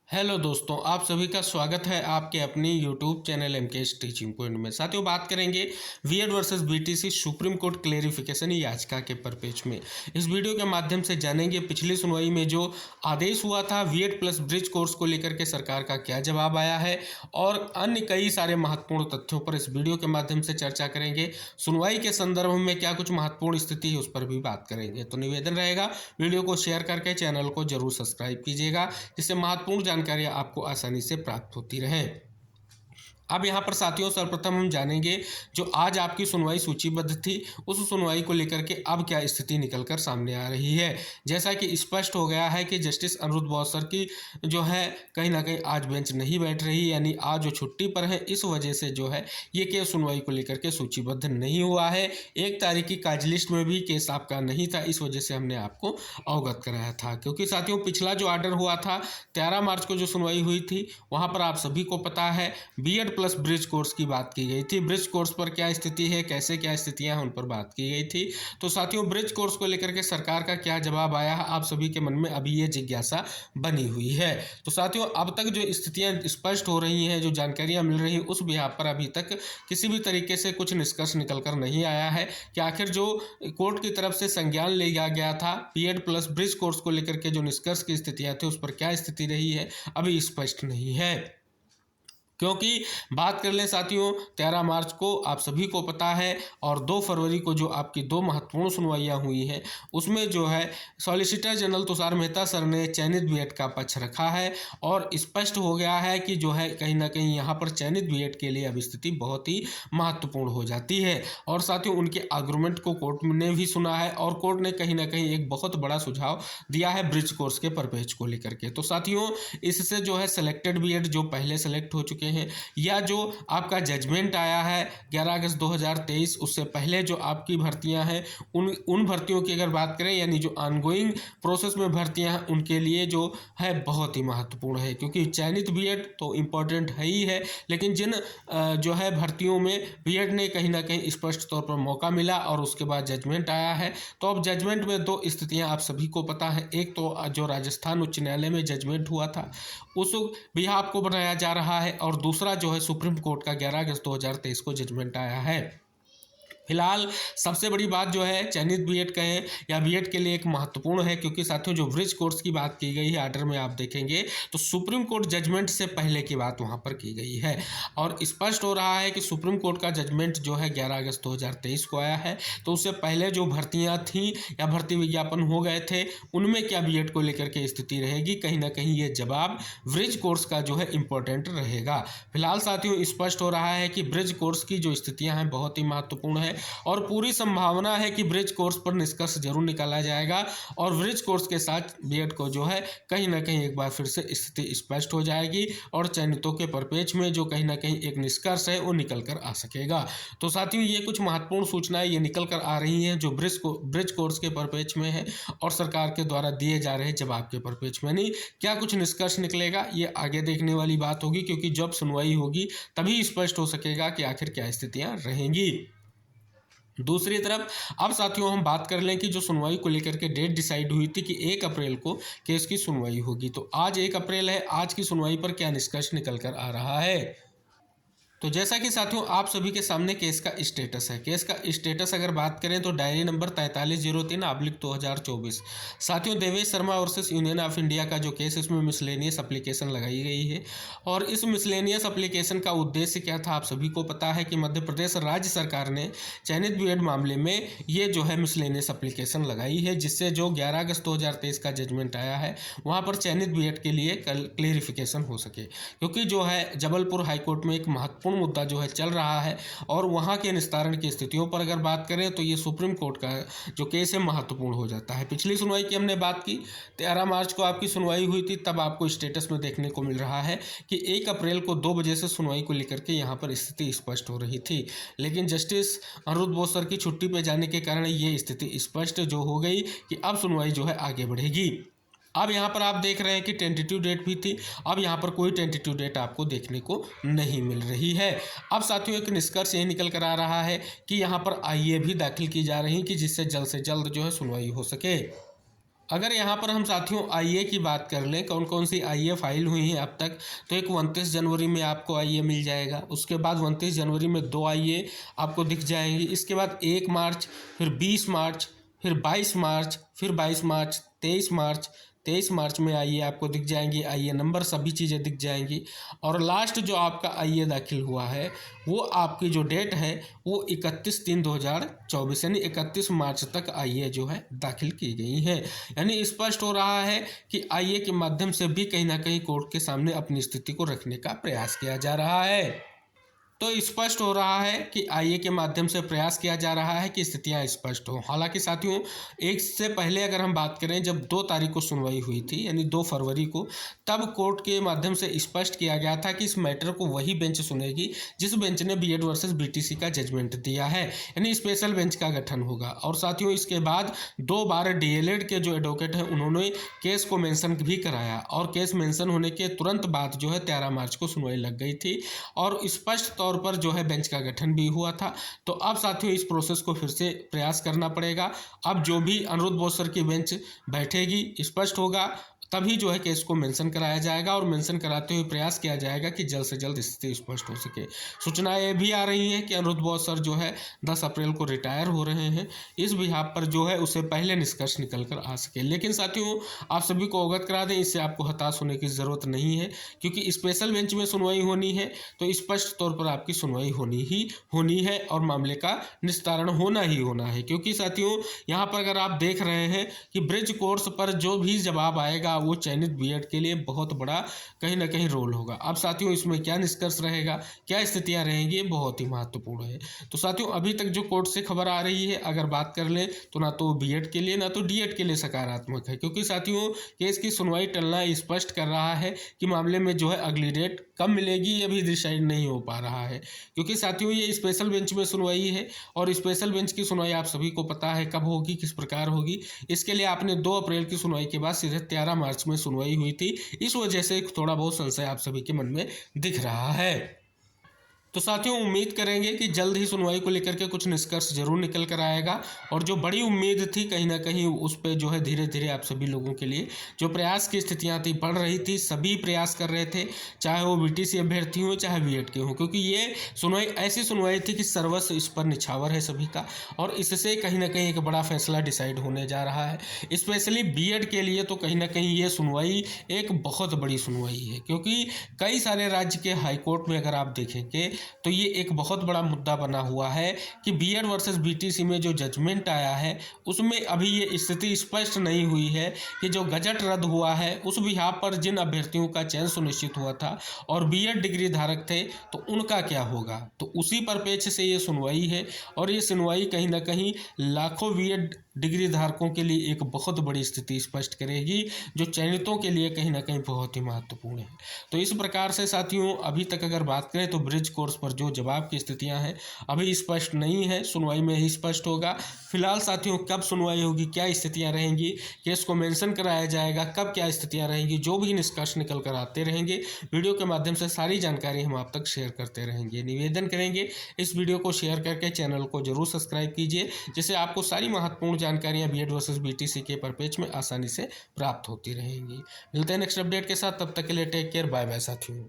Hello दोस्तों, आप सभी का स्वागत है आपके अपनी YouTube channel MKS teaching point में। साथियों, बात करेंगे BEd versus BTC supreme court clarification याचिका के परिपेक्ष में। इस वीडियो के माध्यम से जानेंगे पिछली सुनवाई में जो आदेश हुआ था बीएड प्लस ब्रिज कोर्स को लेकर के सरकार का क्या जवाब आया है और अन्य कई सारे महत्वपूर्ण तथ्यों पर इस वीडियो के माध्यम से चर्चा करेंगे। सुनवाई के संदर्भ में क्या कुछ महत्वपूर्ण स्थिति है उस पर भी बात करेंगे। तो निवेदन रहेगा, वीडियो को शेयर करके चैनल को जरूर सब्सक्राइब कीजिएगा, जिससे महत्वपूर्ण जानकारियां आपको आसानी से प्राप्त होती रहे। अब यहाँ पर साथियों, सर्वप्रथम हम जानेंगे जो आज आपकी सुनवाई सूचीबद्ध थी उस सुनवाई को लेकर के अब क्या स्थिति निकलकर सामने आ रही है। जैसा कि स्पष्ट हो गया है कि जस्टिस अनिरुद्ध बोस सर की जो है कहीं ना कहीं आज बेंच नहीं बैठ रही, यानी आज जो छुट्टी पर है, इस वजह से जो है ये केस सुनवाई को लेकर के सूचीबद्ध नहीं हुआ है। 1 तारीख की काज लिस्ट में भी केस आपका नहीं था, इस वजह से हमने आपको अवगत कराया था। क्योंकि साथियों, पिछला जो ऑर्डर हुआ था 13 मार्च को जो सुनवाई हुई थी, वहाँ पर आप सभी को पता है बीएड प्लस ब्रिज कोर्स की बात की गई थी। ब्रिज कोर्स पर क्या स्थिति है, कैसे क्या स्थितियां हैं, उन पर बात की गई थी। तो साथियों, ब्रिज कोर्स को लेकर के सरकार का क्या जवाब आया है, आप सभी के मन में अभी ये जिज्ञासा बनी हुई है। तो साथियों, अब तक जो स्थितियां स्पष्ट हो रही हैं, जो जानकारियां मिल रही हैं, उस बिहार पर अभी तक किसी भी तरीके से कुछ निष्कर्ष निकल कर नहीं आया है कि आखिर जो कोर्ट की तरफ से संज्ञान लिया गया था बीएड प्लस ब्रिज कोर्स को लेकर के जो निष्कर्ष की स्थितियां थी उस पर क्या स्थिति रही है, अभी स्पष्ट नहीं है। क्योंकि बात कर लें साथियों, 13 मार्च को आप सभी को पता है और 2 फरवरी को जो आपकी 2 महत्वपूर्ण सुनवाइयां हुई हैं उसमें जो है solicitor general Tushar Mehta sir ने चयनित बीएड का पक्ष रखा है और स्पष्ट हो गया है कि जो है कहीं ना कहीं यहाँ पर चयनित बीएड के लिए अब स्थिति बहुत ही महत्वपूर्ण हो जाती है। और साथियों, उनके आर्गूमेंट को कोर्ट ने भी सुना है और कोर्ट ने कहीं ना कहीं एक बहुत बड़ा सुझाव दिया है ब्रिज कोर्स के परिपेक्ष को लेकर के। तो साथियों, इससे जो है सिलेक्टेड बीएड जो पहले सेलेक्ट हो चुके हैं या जो आपका जजमेंट आया है 11 अगस्त 2023, उससे पहले जो आपकी भर्तियां हैं उन भर्तियों की अगर बात करें, यानी जो ऑनगोइंग प्रोसेस में भर्तियां हैं, उनके लिए जो है बहुत ही महत्वपूर्ण है। क्योंकि चयनित बीएड तो इम्पोर्टेंट है ही है, लेकिन जिन जो है भर्तियों में बीएड ने कहीं ना कहीं स्पष्ट तौर पर मौका मिला और उसके बाद जजमेंट आया है, तो अब जजमेंट में 2 स्थितियां आप सभी को पता है। एक तो जो राजस्थान उच्च न्यायालय में जजमेंट हुआ था उस भी आपको बनाया जा रहा है, और दूसरा जो है सुप्रीम कोर्ट का 11 अगस्त 2023 को जजमेंट आया है। फिलहाल सबसे बड़ी बात जो है चयनित बीएड कहें या बीएड के लिए एक महत्वपूर्ण है, क्योंकि साथियों जो ब्रिज कोर्स की बात की गई है आर्डर में आप देखेंगे तो सुप्रीम कोर्ट जजमेंट से पहले की बात वहां पर की गई है और स्पष्ट हो रहा है कि सुप्रीम कोर्ट का जजमेंट जो है 11 अगस्त 2023 को आया है। तो उससे पहले जो भर्तियां थी या भर्ती विज्ञापन हो गए थे उनमें क्या बीएड को लेकर के स्थिति रहेगी, कहीं ना कहीं ये जवाब ब्रिज कोर्स का जो है इंपॉर्टेंट रहेगा। फिलहाल साथियों, स्पष्ट हो रहा है कि ब्रिज कोर्स की जो स्थितियां हैं बहुत ही महत्वपूर्ण है और पूरी संभावना है कि ब्रिज कोर्स पर निष्कर्ष जरूर निकाला जाएगा और ब्रिज कोर्स के साथ बीएड को जो है कहीं ना कहीं एक बार फिर से स्थिति स्पष्ट हो जाएगी और चयनितों के परिपेक्ष में जो कहीं ना कहीं एक निष्कर्ष है वो निकल कर आ सकेगा। तो साथियों, ये कुछ महत्वपूर्ण सूचनाएं ये निकल कर आ रही हैं जो ब्रिज कोर्स के परिपेक्ष में है और सरकार के द्वारा दिए जा रहे जवाब के परिपेक्ष में। नहीं, क्या कुछ निष्कर्ष निकलेगा ये आगे देखने वाली बात होगी, क्योंकि जब सुनवाई होगी तभी स्पष्ट हो सकेगा कि आखिर क्या स्थितियां रहेंगी। दूसरी तरफ अब साथियों हम बात कर लें कि जो सुनवाई को लेकर के डेट डिसाइड हुई थी कि 1 अप्रैल को केस की सुनवाई होगी, तो आज 1 अप्रैल है। आज की सुनवाई पर क्या निष्कर्ष निकल कर आ रहा है, तो जैसा कि साथियों आप सभी के सामने केस का स्टेटस है। केस का स्टेटस अगर बात करें तो डायरी नंबर 4303/2024 साथियों Devesh Sharma versus union of India का जो केस, इसमें मिसलेनियस एप्लीकेशन लगाई गई है और इस मिसलेनियस एप्लीकेशन का उद्देश्य क्या था आप सभी को पता है कि मध्य प्रदेश राज्य सरकार ने चयनित बीएड मामले में ये जो है मिसलेनियस एप्लीकेशन लगाई है, जिससे जो 11 अगस्त 2023 का जजमेंट आया है वहाँ पर चयनित बीएड के लिए क्लेरिफिकेशन हो सके। क्योंकि जो है जबलपुर हाईकोर्ट में एक महत्वपूर्ण मुद्दा जो है चल रहा है और वहां के निस्तारण की स्थितियों पर अगर बात करें तो ये सुप्रीम कोर्ट का जो केस है महत्वपूर्ण हो जाता है। पिछली सुनवाई की हमने बात की, 13 मार्च को आपकी सुनवाई हुई थी, तब आपको स्टेटस में देखने को मिल रहा है कि 1 अप्रैल को 2 बजे से सुनवाई को लेकर के यहाँ पर स्थिति स्पष्ट हो रही थी, लेकिन जस्टिस अनिरुद्ध बोस सर की छुट्टी पर जाने के कारण ये स्थिति स्पष्ट जो हो गई कि अब सुनवाई जो है आगे बढ़ेगी। अब यहाँ पर आप देख रहे हैं कि टेंटेटिव डेट भी थी, अब यहाँ पर कोई टेंटेटिव डेट आपको देखने को नहीं मिल रही है। अब साथियों एक निष्कर्ष ये निकल कर आ रहा है कि यहाँ पर आईए भी दाखिल की जा रही कि जिससे जल्द से जल्द जो है सुनवाई हो सके। अगर यहाँ पर हम साथियों आईए की बात कर लें, कौन कौन सी आईए फाइल हुई हैं अब तक, तो एक 29 जनवरी में आपको आईए मिल जाएगा। उसके बाद 29 जनवरी में 2 आईए आपको दिख जाएंगी। इसके बाद 1 मार्च, फिर 20 मार्च, फिर 22 मार्च, फिर 22 मार्च, 23 मार्च में आईए आपको दिख जाएंगी। आईए नंबर सभी चीज़ें दिख जाएंगी। और लास्ट जो आपका आईए दाखिल हुआ है वो आपकी जो डेट है वो 31/3/2024 यानी 31 मार्च तक आईए जो है दाखिल की गई है। यानी स्पष्ट हो रहा है कि आईए के माध्यम से भी कहीं ना कहीं कोर्ट के सामने अपनी स्थिति को रखने का प्रयास किया जा रहा है। तो स्पष्ट हो रहा है कि आईए के माध्यम से प्रयास किया जा रहा है कि स्थितियां स्पष्ट हो। हालांकि साथियों, एक से पहले अगर हम बात करें, जब 2 तारीख को सुनवाई हुई थी यानी 2 फरवरी को, तब कोर्ट के माध्यम से स्पष्ट किया गया था कि इस मैटर को वही बेंच सुनेगी जिस बेंच ने बीएड वर्सेस बीटीसी का जजमेंट दिया है, यानी स्पेशल बेंच का गठन होगा। और साथियों, इसके बाद 2 बार डीएलएड के जो एडवोकेट हैं उन्होंने केस को मेंशन भी कराया, और केस मेंशन होने के तुरंत बाद जो है 13 मार्च को सुनवाई लग गई थी और स्पष्ट तौर पर जो है बेंच का गठन भी हुआ था। तो अब साथियों इस प्रोसेस को फिर से प्रयास करना पड़ेगा। अब जो भी अनिरुद्ध बोस सर की बेंच बैठेगी, स्पष्ट होगा, तभी जो है केस को मेंशन कराया जाएगा और मेंशन कराते हुए प्रयास किया जाएगा कि जल्द से जल्द स्थिति स्पष्ट हो सके। सूचनाएं ये भी आ रही हैं कि अनिरुद्ध बोस सर जो है 10 अप्रैल को रिटायर हो रहे हैं। इस बिहाफ पर जो है उससे पहले निष्कर्ष निकल कर आ सके। लेकिन साथियों, आप सभी को अवगत करा दें, इससे आपको हताश होने की ज़रूरत नहीं है, क्योंकि स्पेशल बेंच में सुनवाई होनी है तो स्पष्ट तौर पर आपकी सुनवाई होनी है और मामले का निस्तारण होना ही होना है। क्योंकि साथियों, यहाँ पर अगर आप देख रहे हैं कि ब्रिज कोर्स पर जो भी जवाब आएगा वो चयनित बीएड के लिए बहुत बड़ा कहीं ना कहीं रोल होगा। अब साथियों, इसमें क्या निष्कर्ष रहेगा, क्या स्थितियां रहेंगी, ये बहुत ही महत्वपूर्ण है। तो साथियों, अभी तक जो कोर्ट से खबर आ रही है, अगर बात कर लें तो ना तो बीएड के लिए ना तो डीएड के लिए सकारात्मक है। क्योंकि साथियों, केस की सुनवाई टलना स्पष्ट कर रहा है कि मामले में जो है अगली डेट कब मिलेगी ये भी डिसाइड नहीं हो पा रहा है। क्योंकि साथियों, ये स्पेशल बेंच में सुनवाई है और स्पेशल बेंच की सुनवाई आप सभी को पता है कब होगी, किस प्रकार होगी। इसके लिए आपने 2 अप्रैल की सुनवाई के बाद सीधे 13 मार्च में सुनवाई हुई थी। इस वजह से थोड़ा बहुत संशय आप सभी के मन में दिख रहा है। तो साथियों, उम्मीद करेंगे कि जल्द ही सुनवाई को लेकर के कुछ निष्कर्ष जरूर निकल कर आएगा। और जो बड़ी उम्मीद थी कहीं ना कहीं उस पर जो है धीरे धीरे आप सभी लोगों के लिए जो प्रयास की स्थितियां थी बढ़ रही थी। सभी प्रयास कर रहे थे, चाहे वो बीटीसी अभ्यर्थी हो चाहे बीएड के हो, क्योंकि ये सुनवाई ऐसी सुनवाई थी कि सर्वस्व इस पर निछावर है सभी का। और इससे कहीं ना कहीं एक बड़ा फैसला डिसाइड होने जा रहा है। स्पेशली बीएड के लिए तो कहीं ना कहीं ये सुनवाई एक बहुत बड़ी सुनवाई है, क्योंकि कई सारे राज्य के हाईकोर्ट में अगर आप देखेंगे तो ये एक बहुत बड़ा मुद्दा बना हुआ है कि बीएड वर्सेस बीटीसी में जो जजमेंट आया है उसमें अभी ये स्थिति स्पष्ट नहीं हुई है कि जो गजट रद्द हुआ है उस बिहाफ पर जिन अभ्यर्थियों का चयन सुनिश्चित हुआ था और बीएड डिग्री धारक थे तो उनका क्या होगा। तो उसी परिप्रेक्ष्य से ये सुनवाई है और ये सुनवाई कहीं ना कहीं लाखों बीएड डिग्री धारकों के लिए एक बहुत बड़ी स्थिति स्पष्ट करेगी, जो चयनितों के लिए कहीं ना कहीं बहुत ही महत्वपूर्ण है। तो इस प्रकार से साथियों, अभी तक अगर बात करें तो ब्रिज कोर्स पर जो जवाब की स्थितियां हैं अभी स्पष्ट नहीं है, सुनवाई में ही स्पष्ट होगा। फिलहाल साथियों, कब सुनवाई होगी, क्या स्थितियां रहेंगी, केस को मेंशन कराया जाएगा, कब क्या स्थितियां रहेंगी, जो भी निष्कर्ष निकल कर आते रहेंगे वीडियो के माध्यम से सारी जानकारी हम आप तक शेयर करते रहेंगे। निवेदन करेंगे इस वीडियो को शेयर करके चैनल को जरूर सब्सक्राइब कीजिए, जिससे आपको सारी महत्वपूर्ण जानकारियां बीएड वर्सेस बीटीसी के परिप्रेक्ष्य में आसानी से प्राप्त होती रहेंगी। मिलते हैं नेक्स्ट अपडेट के साथ, तब तक के लिए टेक केयर, बाय बाय साथियों।